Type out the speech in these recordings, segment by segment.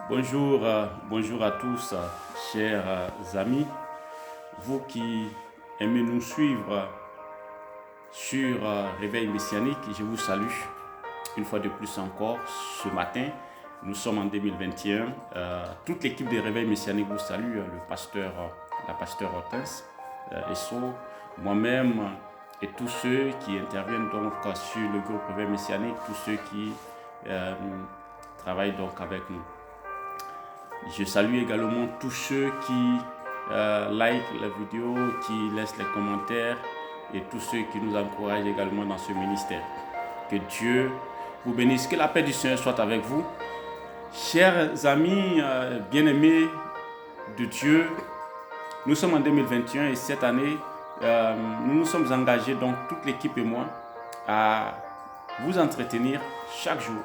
Bonjour, bonjour à tous, chers amis, vous qui aimez nous suivre sur Réveil Messianique, je vous salue une fois de plus encore ce matin. Nous sommes en 2021. Toute l'équipe de Réveil Messianique vous salue, la pasteur Hortense Esso, moi-même et tous ceux qui interviennent donc sur le groupe Réveil Messianique, tous ceux qui travaillent donc avec nous. Je salue également tous ceux qui like la vidéo, qui laissent les commentaires et tous ceux qui nous encouragent également dans ce ministère. Que Dieu vous bénisse, que la paix du Seigneur soit avec vous. Chers amis bien-aimés de Dieu, nous sommes en 2021 et cette année, nous nous sommes engagés, donc toute l'équipe et moi, à vous entretenir chaque jour,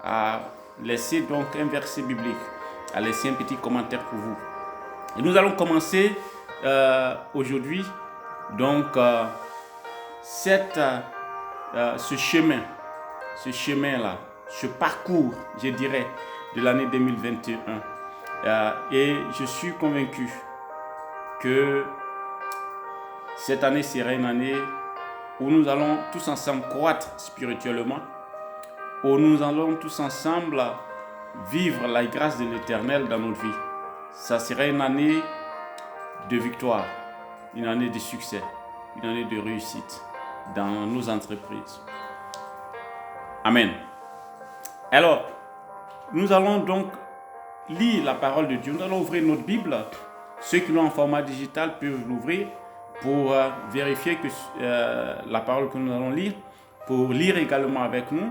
à laisser donc un verset biblique, à laisser un petit commentaire pour vous. Et nous allons commencer aujourd'hui donc ce chemin-là, ce parcours, je dirais, de l'année 2021. Et je suis convaincu que cette année sera une année où nous allons tous ensemble croître spirituellement, où nous allons tous ensemble vivre la grâce de l'Éternel dans notre vie. Ça sera une année de victoire, une année de succès, une année de réussite dans nos entreprises. Amen. Alors, nous allons donc lire la parole de Dieu. Nous allons ouvrir notre Bible. Ceux qui l'ont en format digital peuvent l'ouvrir pour vérifier que la parole que nous allons lire, pour lire également avec nous.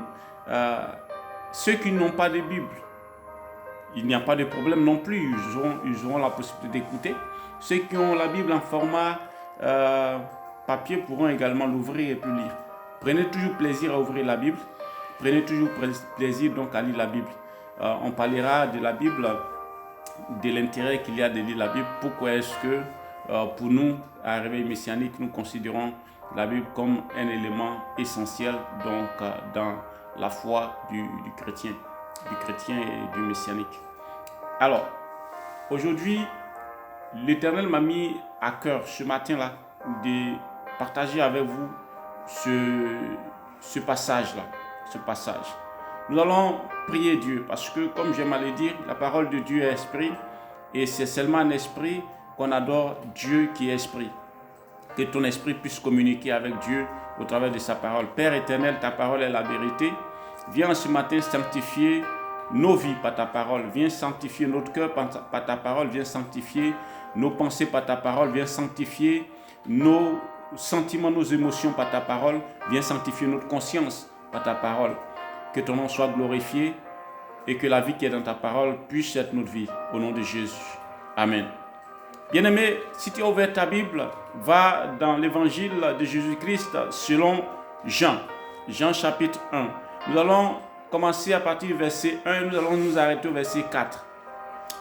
Ceux qui n'ont pas de Bible, il n'y a pas de problème non plus, ils auront la possibilité d'écouter. Ceux qui ont la Bible en format papier pourront également l'ouvrir et puis lire. Prenez toujours plaisir à ouvrir la Bible. Prenez toujours plaisir donc à lire la Bible. On parlera de la Bible, de l'intérêt qu'il y a de lire la Bible. Pourquoi est-ce que pour nous, à Réveil Messianique, nous considérons la Bible comme un élément essentiel donc, dans la foi du chrétien et du messianique. Alors, aujourd'hui, l'Éternel m'a mis à cœur ce matin-là de partager avec vous ce passage-là. Nous allons prier Dieu parce que, comme j'aime à le dire, la parole de Dieu est esprit et c'est seulement en esprit qu'on adore Dieu qui est esprit. Que ton esprit puisse communiquer avec Dieu au travers de sa parole. Père éternel, ta parole est la vérité. Viens ce matin sanctifier nos vies par ta parole. Viens sanctifier notre cœur par ta parole. Viens sanctifier nos pensées par ta parole. Viens sanctifier nos sentiments, nos émotions par ta parole. Viens sanctifier notre conscience par ta parole. Que ton nom soit glorifié et que la vie qui est dans ta parole puisse être notre vie. Au nom de Jésus. Amen. Bien-aimé, si tu as ouvert ta Bible, va dans l'évangile de Jésus-Christ selon Jean. Jean chapitre 1. Nous allons commencer à partir du verset 1 et nous allons nous arrêter au verset 4.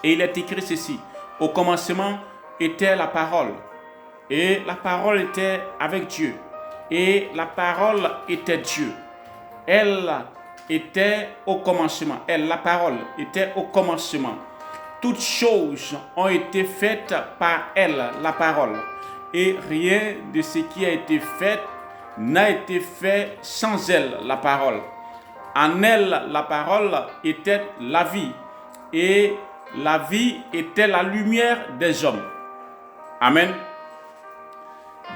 Et il est écrit ceci. Au commencement était la parole. Et la parole était avec Dieu. Et la parole était Dieu. Elle était au commencement. La parole était au commencement. Toutes choses ont été faites par elle, la parole. Et rien de ce qui a été fait n'a été fait sans elle, la parole. En elle, la parole était la vie. Et la vie était la lumière des hommes. Amen.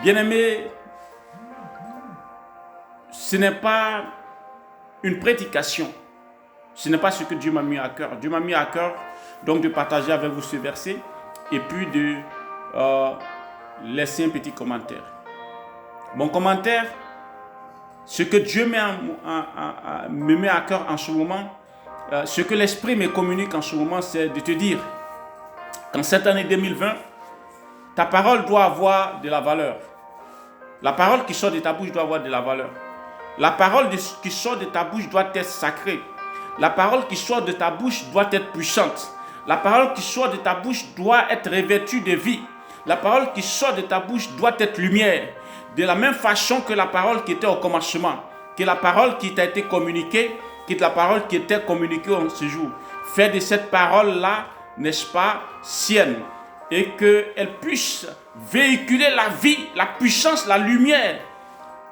Bien-aimés, ce n'est pas une prédication. Ce n'est pas ce que Dieu m'a mis à cœur. Dieu m'a mis à cœur donc de partager avec vous ce verset et puis de laisser un petit commentaire. Mon commentaire, ce que Dieu me met à cœur en ce moment, ce que l'Esprit me communique en ce moment, c'est de te dire qu'en cette année 2020, ta parole doit avoir de la valeur. La parole qui sort de ta bouche doit avoir de la valeur. La parole qui sort de ta bouche doit être sacrée. La parole qui sort de ta bouche doit être puissante. La parole qui sort de ta bouche doit être revêtue de vie. La parole qui sort de ta bouche doit être lumière. De la même façon que la parole qui était au commencement, que la parole qui t'a été communiquée, que la parole qui était communiquée en ce jour. fais de cette parole-là, n'est-ce pas, sienne, et qu'elle puisse véhiculer la vie, la puissance, la lumière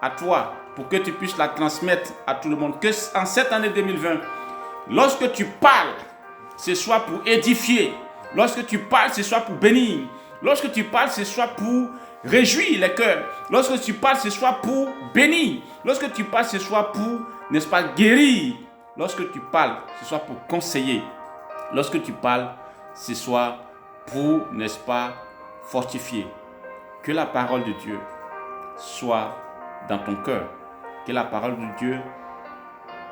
à toi, pour que tu puisses la transmettre à tout le monde. Que en cette année 2020, lorsque tu parles, ce soit pour édifier. Lorsque tu parles, ce soit pour bénir. Lorsque tu parles, ce soit pour réjouir les cœurs. Lorsque tu parles, ce soit pour bénir. Lorsque tu parles, ce soit pour, n'est-ce pas, guérir. Lorsque tu parles, ce soit pour conseiller. Lorsque tu parles, ce soit pour, n'est-ce pas, fortifier. Que la parole de Dieu soit dans ton cœur. Que la parole de Dieu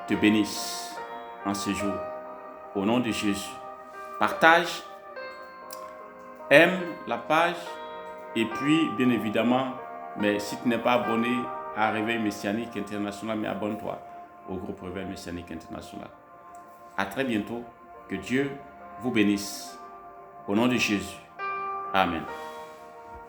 te bénisse en ce jour. Au nom de Jésus. Partage, aime la page et puis, bien évidemment, mais si tu n'es pas abonné à Réveil Messianique International, mais abonne-toi au groupe Réveil Messianique International. À très bientôt. Que Dieu vous bénisse. Au nom de Jésus. Amen.